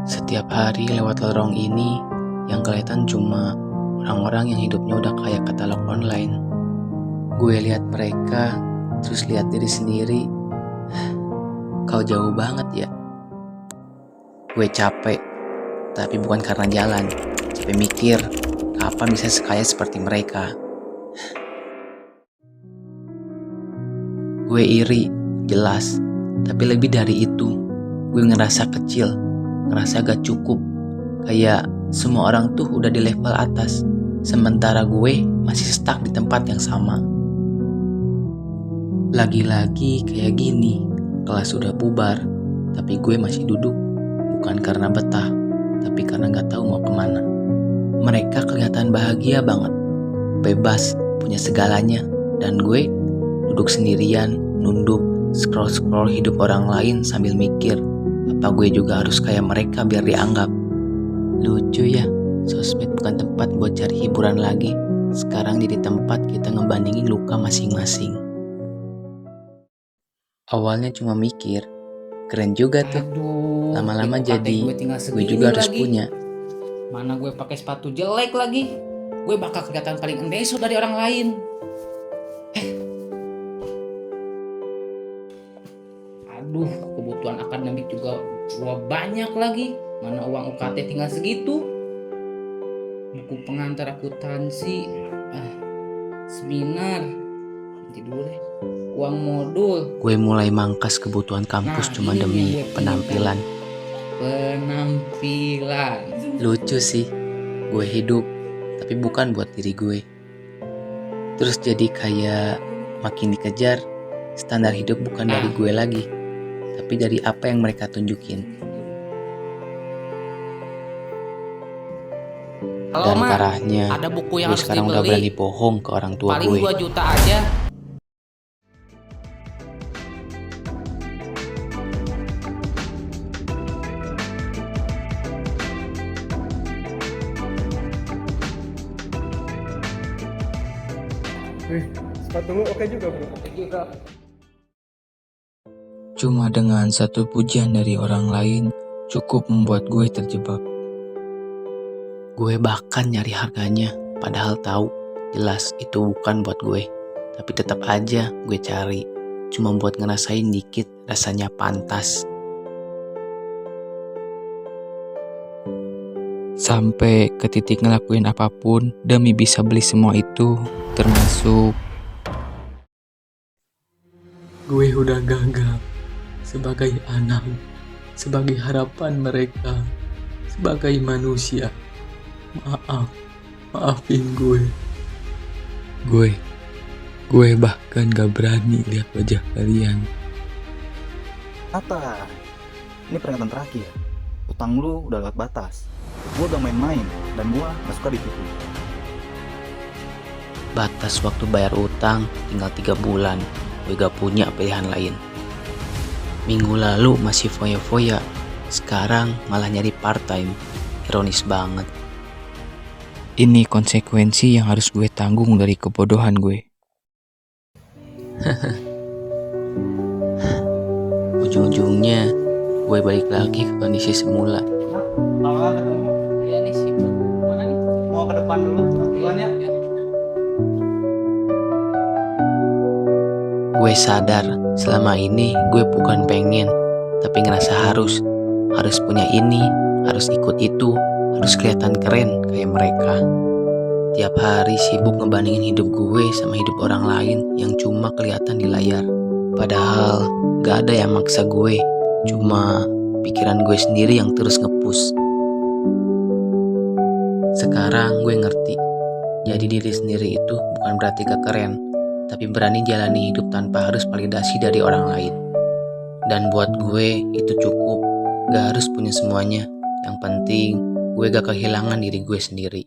Setiap hari lewat lorong ini, yang kelihatan cuma orang-orang yang hidupnya udah kayak katalog online. Gue lihat mereka, terus lihat diri sendiri. Kau jauh banget ya. Gue capek, tapi bukan karena jalan. Capek mikir, kapan bisa sekaya seperti mereka. Gue iri, jelas. Tapi lebih dari itu, gue ngerasa kecil, ngerasa gak cukup. Kayak semua orang tuh udah di level atas, sementara gue masih stuck di tempat yang sama. Lagi-lagi kayak gini, kelas udah bubar, tapi gue masih duduk. Bukan karena betah, tapi karena gak tahu mau kemana. Mereka kelihatan bahagia banget, bebas, punya segalanya. Dan gue duduk sendirian, nunduk, scroll-scroll hidup orang lain sambil mikir, apa gue juga harus kayak mereka biar dianggap. Lucu ya, sosmed bukan tempat buat cari hiburan lagi. Sekarang jadi tempat kita ngebandingin luka masing-masing. Awalnya cuma mikir, keren juga tuh. Lama-lama jadi, gue juga harus punya. Mana gue pakai sepatu jelek lagi, gue bakal kelihatan paling endeso dari orang lain. Aduh, kebutuhan akademik juga gua banyak lagi. Mana uang UKT tinggal segitu. Buku pengantar akuntansi, seminar, nanti dulu deh. Uang modul. Gue mulai mangkas kebutuhan kampus cuma demi penampilan. Lucu sih, gue hidup, tapi bukan buat diri gue. Terus jadi kayak makin dikejar, standar hidup bukan dari gue lagi, tapi dari apa yang mereka tunjukin. Dan parahnya, ada buku gue yang harus sekarang dibeli. udah berani bohong ke orang tua Paling gue. 2 juta aja. Sepatu lu oke juga bro. Cuma dengan satu pujian dari orang lain cukup membuat gue terjebak. Gue bahkan nyari harganya, padahal tahu jelas itu bukan buat gue. Tapi tetap aja gue cari, cuma buat ngerasain dikit rasanya pantas. Sampai ke titik ngelakuin apapun demi bisa beli semua itu, termasuk gue udah gagal sebagai anak, sebagai harapan mereka, sebagai manusia. Maafin gue. Gue bahkan gak berani lihat wajah kalian. Nata, ini peringatan terakhir. Utang lu udah lewat batas. Gue udah main-main dan gue gak suka ditipu. Batas waktu bayar utang tinggal 3 bulan. Gue gak punya pilihan lain. Minggu lalu masih foya-foya, sekarang malah nyari part time. Ironis banget. Ini konsekuensi yang harus gue tanggung dari kebodohan gue. Ujung-ujungnya gue balik lagi ke kondisi semula. Ya nih sih, mana nih? Mau ke depan dulu, duluan ya. Gue sadar selama ini gue bukan pengen, tapi ngerasa harus punya ini, harus ikut itu, harus kelihatan keren kayak mereka. Tiap hari sibuk ngebandingin hidup gue sama hidup orang lain yang cuma kelihatan di layar. Padahal gak ada yang maksa gue, cuma pikiran gue sendiri yang terus nge-push. Sekarang gue ngerti, jadi diri sendiri itu bukan berarti gak keren, tapi berani jalani hidup tanpa harus validasi dari orang lain. Dan buat gue itu cukup, gak harus punya semuanya. Yang penting gue gak kehilangan diri gue sendiri.